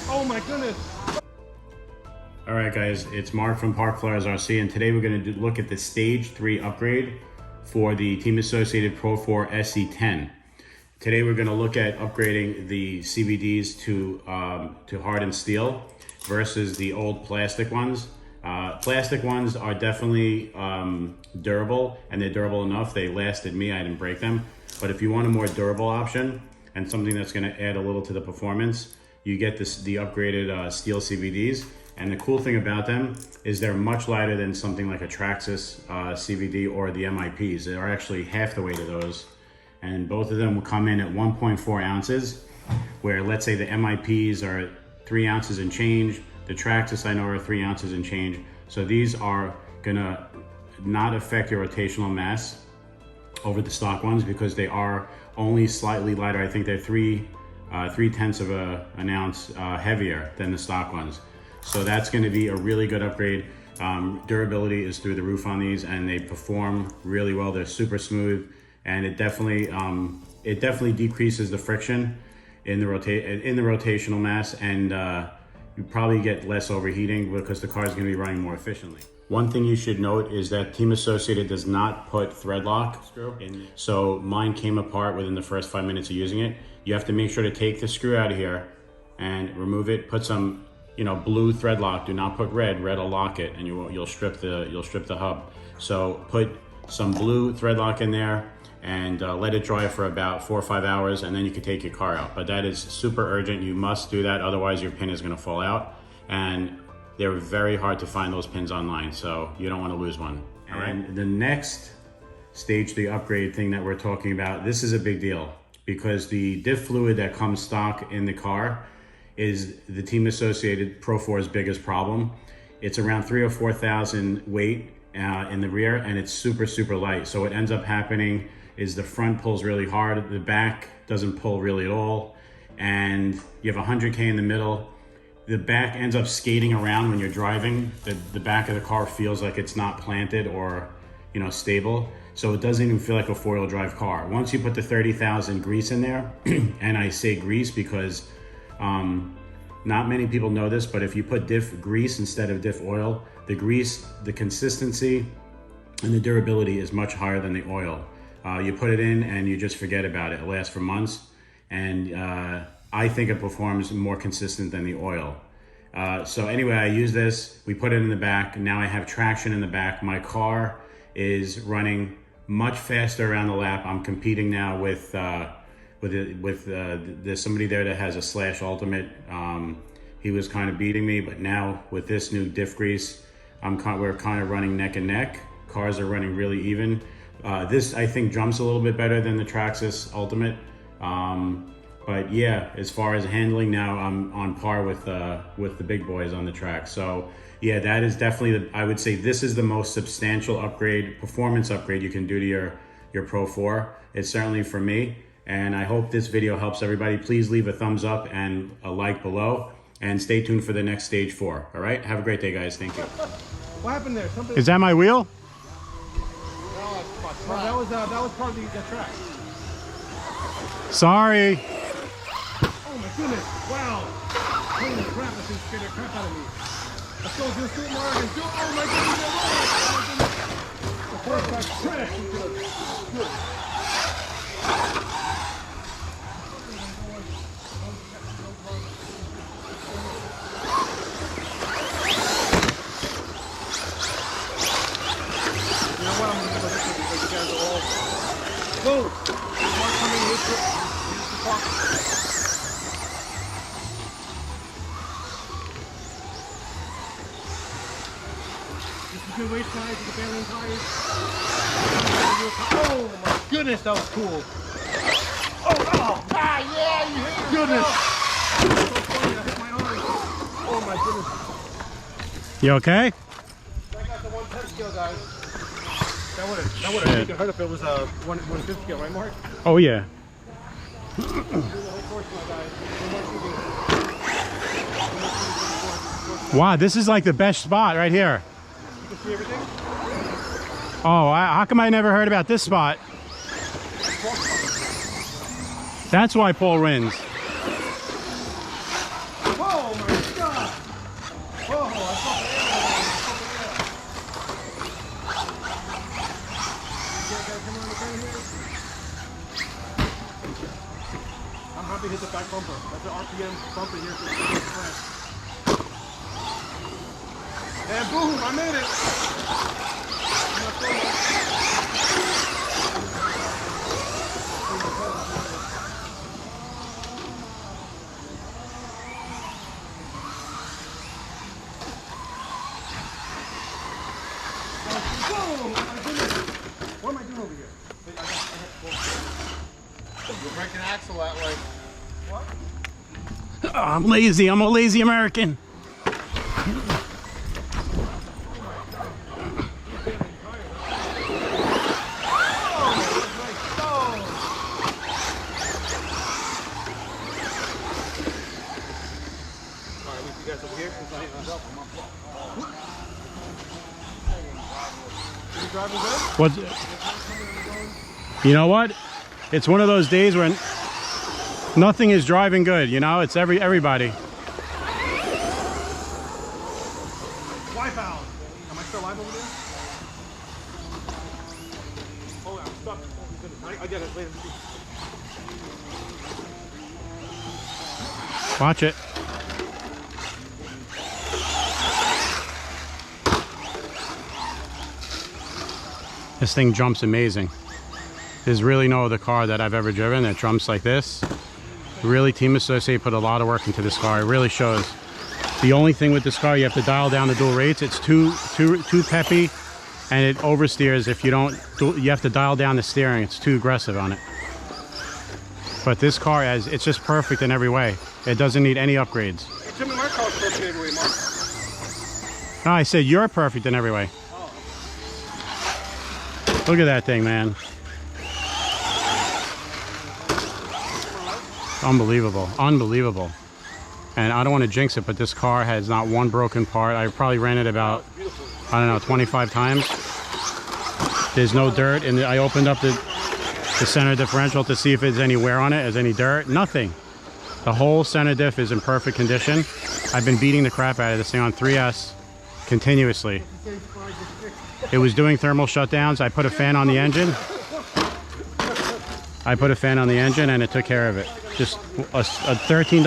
Oh my goodness. All right guys, it's Mark from Pro4 SC, and today we're going to look at the Stage 3 upgrade for the Team Associated Pro4 SC10. Today we're going to look at upgrading the CVDs to hardened steel versus the old plastic ones. Plastic ones are definitely durable, and they're durable enough. They lasted me, I didn't break them. But if you want a more durable option and something that's going to add a little to the performance, you get the upgraded steel CVDs. And the cool thing about them is they're much lighter than something like a Traxxas CVD or the MIPs. They are actually half the weight of those. And both of them will come in at 1.4 ounces, where let's say the MIPs are 3 ounces and change. The Traxxas I know are 3 ounces and change. So these are gonna not affect your rotational mass over the stock ones because they are only slightly lighter. I think they're 3/10 of an ounce heavier than the stock ones. So that's going to be a really good upgrade. Durability is through the roof on these, and they perform really well. They're super smooth, and it definitely decreases the friction in the rotational mass, and you probably get less overheating because the car is going to be running more efficiently. One thing you should note is that Team Associated does not put thread lock in, so mine came apart within the first 5 minutes of using it. You have to make sure to take the screw out of here and remove it. Put some blue thread lock. Do not put red. Red will lock it, and you'll strip the hub. So put some blue thread lock in there and let it dry for about 4 or 5 hours, and then you can take your car out. But that is super urgent. You must do that, otherwise your pin is going to fall out. And they're very hard to find, those pins online, so you don't want to lose one. All right. And the next Stage 3 upgrade thing that we're talking about, this is a big deal because the diff fluid that comes stock in the car is the Team Associated Pro4's biggest problem. It's around 3,000 or 4,000 weight in the rear, and it's super, super light. So what ends up happening is the front pulls really hard, the back doesn't pull really at all, and you have 100K in the middle. The back ends up skating around when you're driving. The back of the car feels like it's not planted or stable. So it doesn't even feel like a 4-wheel drive car. Once you put the 30,000 grease in there, and I say grease because not many people know this, but if you put diff grease instead of diff oil, the grease, the consistency and the durability is much higher than the oil. You put it in and you just forget about it. It lasts for months, and I think it performs more consistent than the oil. So anyway, I use this, we put it in the back. Now I have traction in the back. My car is running much faster around the lap. I'm competing now with there's somebody there that has a Slash Ultimate. He was kind of beating me, but now with this new diff grease, we're kind of running neck and neck. Cars are running really even. This I think jumps a little bit better than the Traxxas Ultimate. But yeah, as far as handling now, I'm on par with the big boys on the track. So yeah, that is definitely, I would say this is the most substantial upgrade, performance upgrade you can do to your Pro4. It's certainly for me. And I hope this video helps everybody. Please leave a thumbs up and a like below, and stay tuned for the next Stage 4. All right, have a great day, guys. Thank you. What happened there? Something... Is that my wheel? No, that was part of the track. Sorry. Oh my goodness! Wow! Holy crap! That thing scared the crap out of me. Let's go, do it, Mark, and do it. Oh my goodness! The first track trash. Good. Go! Mark coming in with the clock. This is good waist size with the bailing tires. Oh my goodness, that was cool. Yeah, you hit your goodness. So funny, I hit my arm. Oh my goodness. You okay? I got the 110 scale, guys. That would have taken hurt if it was a 150 scale, right, Mark? Oh yeah. Wow, this is like the best spot right here. You can see everything? Oh, how come I never heard about this spot? That's why Paul wins. Oh my God! Oh, I felt the air. I'm happy to hit the back bumper. That's an RPM bumper here for the front. And boom, I made it. What am I doing over here? You're breaking axle that way. What? Oh, I'm lazy. I'm a lazy American. What? You know what? It's one of those days when nothing is driving good. You know, it's everybody. Wipe out. Am I still live over there? Oh, I'm stuck. I get it later. Watch it. This thing jumps amazing. There's really no other car that I've ever driven that jumps like this. Really, Team Associate put a lot of work into this car. It really shows. The only thing with this car, you have to dial down the dual rates. It's too peppy, and it oversteers if you don't. You have to dial down the steering. It's too aggressive on it. But this car it's just perfect in every way. It doesn't need any upgrades. Tell me my car's perfect anyway, Mark. No, I said you're perfect in every way. Look at that thing, man. Unbelievable, unbelievable. And I don't want to jinx it, but this car has not one broken part. I probably ran it about, I don't know, 25 times. There's no dirt, and I opened up the center differential to see if there's any wear on it, has any dirt, nothing. The whole center diff is in perfect condition. I've been beating the crap out of this thing on 3S continuously. It was doing thermal shutdowns. I put a fan on the engine. And it took care of it. Just a $13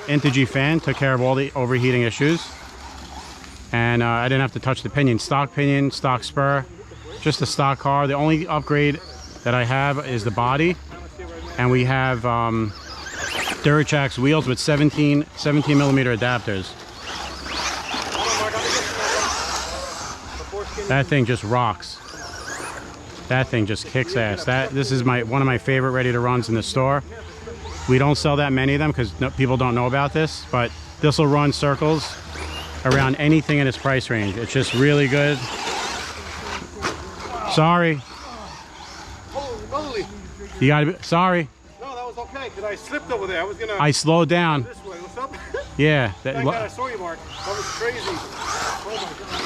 Integy fan took care of all the overheating issues. And I didn't have to touch the pinion, stock spur, just a stock car. The only upgrade that I have is the body. And we have Duratrax wheels with 17 millimeter adapters. That thing just rocks. That thing just kicks ass. This is one of my favorite ready to runs in the store. We don't sell that many of them because people don't know about this, but this will run circles around anything in its price range. It's just really good. Sorry. Holy. You gotta be sorry. No, that was okay, because I slipped over there. I slowed down. This way. What's up? Yeah. Thank God I saw you, Mark. That was crazy. Oh my God.